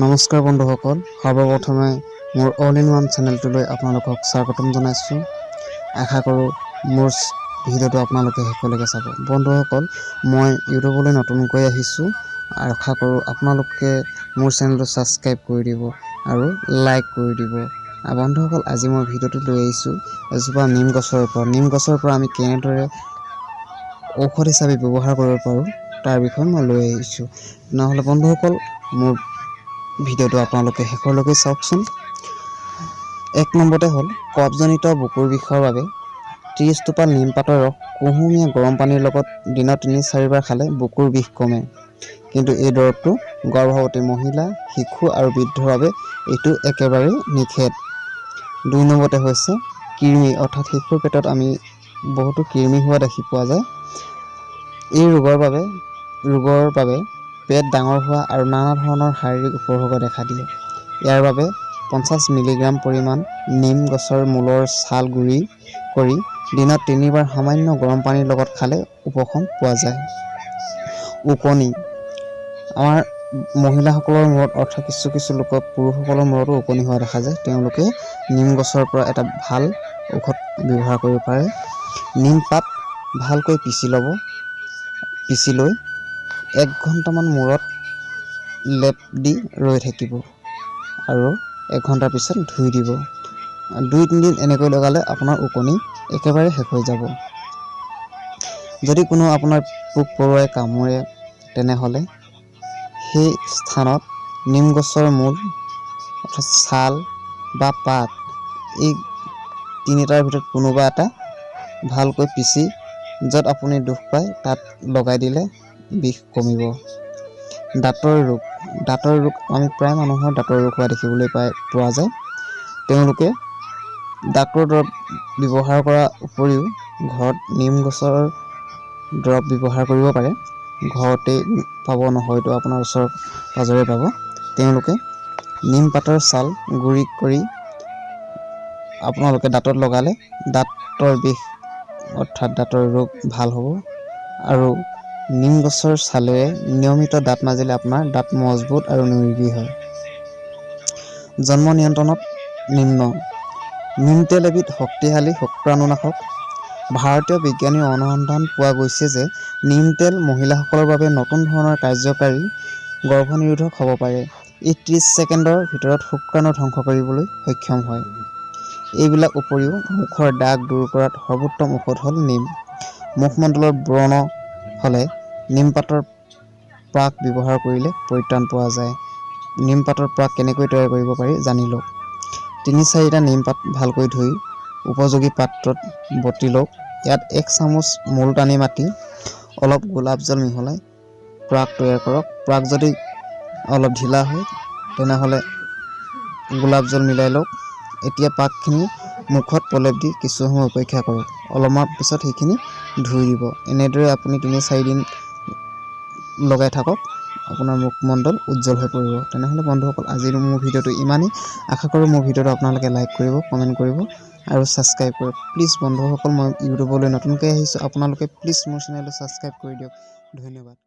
নমস্কাৰ বন্ধুসকল, সৰ্বপ্ৰথমে মোৰ অল ইন ওৱান চেনেলটোলৈ আপোনালোকক স্বাগতম জনাইছোঁ। আশা কৰোঁ মোৰ ভিডিঅ'টো আপোনালোকে শেষলৈকে চাব। বন্ধুসকল, মই ইউটিউবলৈ নতুনকৈ আহিছোঁ। আশা কৰোঁ আপোনালোকে মোৰ চেনেলটো ছাবস্ক্ৰাইব কৰি দিব আৰু লাইক কৰি দিব। বন্ধুসকল, আজি মই ভিডিঅ'টো লৈ আহিছোঁ এজোপা নিম গছৰ পৰা আমি কেনেদৰে ঔষধ হিচাপে ব্যৱহাৰ কৰিব পাৰোঁ তাৰ বিষয়ে মই লৈ আহিছোঁ। নহ'লে বন্ধুসকল, মোৰ ভিডিঅ'টো আপোনালোকে শেষলৈকে চাওকচোন। 1 নম্বৰতে হ'ল কফজনিত বুকুৰ বিষৰ বাবে 30 টোপাল নিমপাতৰ ৰস কুহুমীয়া গৰম পানীৰ লগত দিনত 3-4 বাৰ খালে বুকুৰ বিষ কমে। কিন্তু এই দৰৱটো গৰ্ভৱতী মহিলা, শিশু আৰু বৃদ্ধৰ বাবে এইটো একেবাৰে নিষেধ। 2 নম্বৰতে হৈছে কৃমি, অৰ্থাৎ শিশুৰ পেটত আমি বহুতো কৃমি হোৱা দেখি পোৱা যায়। এই ৰোগৰ বাবে পেট ডাঙৰ হোৱা আৰু নানা ধৰণৰ শাৰীৰিক উপভোগ দেখা দিয়ে। ইয়াৰ বাবে 50 মিলিগ্ৰাম পৰিমাণ নিম গছৰ মূলৰ ছাল গুৰি কৰি দিনত 3 বাৰ সামান্য গৰম পানীৰ লগত খালে উপশম পোৱা যায়। ওকণি, আমাৰ মহিলাসকলৰ মূৰত, অৰ্থাৎ কিছু লোকৰ পুৰুষসকলৰ মূৰতো ওকণি হোৱা দেখা যায়। তেওঁলোকে নিম গছৰ পৰা এটা ভাল ঔষধ ব্যৱহাৰ কৰিব পাৰে। নিম পাত ভালকৈ পিচি লৈ 1 ঘণ্টামান মূৰত লেপ দি ৰৈ থাকিব আৰু 1 ঘণ্টাৰ পিছত ধুই দিব। 2-3 দিন এনেকৈ লগালে আপোনাৰ ওকণি একেবাৰে শেষ হৈ যাব। যদি কোনো আপোনাৰ পোক পৰুৱাই কামোৰে তেনেহ'লে সেই স্থানত নিম গছৰ মূল অৰ্থাৎ ছাল বা পাত, এই 3টাৰ ভিতৰত কোনোবা এটা ভালকৈ পিচি য'ত আপুনি দুখ পায় তাত লগাই দিলে বিষ কমিব। দাঁতৰ ৰোগ, আমি প্ৰায় মানুহৰ দাঁতৰ ৰোগ হোৱা দেখিবলৈ পোৱা যায়। তেওঁলোকে ডাক্তৰৰ দৰৱ ব্যৱহাৰ কৰাৰ উপৰিও ঘৰত নিম গছৰ দৰৱ ব্যৱহাৰ কৰিব পাৰে। ঘৰতেই পাব, নহয়তো আপোনাৰ ওচৰ পাজৰে পাব। তেওঁলোকে নিম পাতৰ ছাল গুৰি কৰি আপোনালোকে দাঁতত লগালে দাঁতৰ বিষ অৰ্থাৎ দাঁতৰ ৰোগ ভাল হ'ব। আৰু নিম গছৰ ছালেৰে নিয়মিত দাঁত মাজিলে আপোনাৰ দাঁত মজবুত আৰু নিৰোগী হয়। জন্ম নিয়ন্ত্ৰণত নিম তেল এবিধ শক্তিশালী শুক্ৰাণুনাশক। ভাৰতীয় বিজ্ঞানীৰ অনুসন্ধান পোৱা গৈছে যে নিম তেল মহিলাসকলৰ বাবে নতুন ধৰণৰ কাৰ্যকাৰী গৰ্ভনিৰোধক হ'ব পাৰে। ই 30 ছেকেণ্ডৰ ভিতৰত শুক্ৰাণু ধ্বংস কৰিবলৈ সক্ষম হয়। এইবিলাক উপৰিও মুখৰ দাগ দূৰ কৰাত সৰ্বোত্তম ঔষধ হ'ল নিম। মুখমণ্ডলৰ ব্ৰণ হ'লে নিমপাতৰ পাক ব্যৱহাৰ কৰিলে পৰিত্ৰাণ পোৱা যায়। নিমপাতৰ পাক কেনেকৈ তৈয়াৰ কৰিব পাৰি জানি লওক। 3-4টা নিমপাত ভালকৈ ধুই উপযোগী পাত্ৰত বটি লওক। ইয়াত 1 চামুচ মুলতানী মাটি, অলপ গোলাপ জল মিহলাই পাক তৈয়াৰ কৰক। পাক যদি অলপ ঢিলা হয় তেনেহ'লে গোলাপ জল মিলাই লওক। এতিয়া পাকখিনি মুখত প্ৰলেপ দি কিছু সময় অপেক্ষা কৰক। অলপমান পিছত সেইখিনি ধুই দিব। এনেদৰে আপুনি 3-4 দিন লগাই থাকক, আপোনাৰ মুখমণ্ডল উজ্জ্বল হৈ পৰিব। তেনেহ'লে বন্ধুসকল, আজিৰ মোৰ ভিডিঅ'টো ইমানেই। আশা কৰোঁ মোৰ ভিডিঅ'টো আপোনালোকে লাইক কৰিব, কমেণ্ট কৰিব আৰু ছাবস্ক্ৰাইব কৰিব। প্লিজ বন্ধুসকল, মই ইউটিউবলৈ নতুনকৈ আহিছোঁ। আপোনালোকে প্লিজ মোৰ চেনেলটো ছাবস্ক্ৰাইব কৰি দিয়ক। ধন্যবাদ।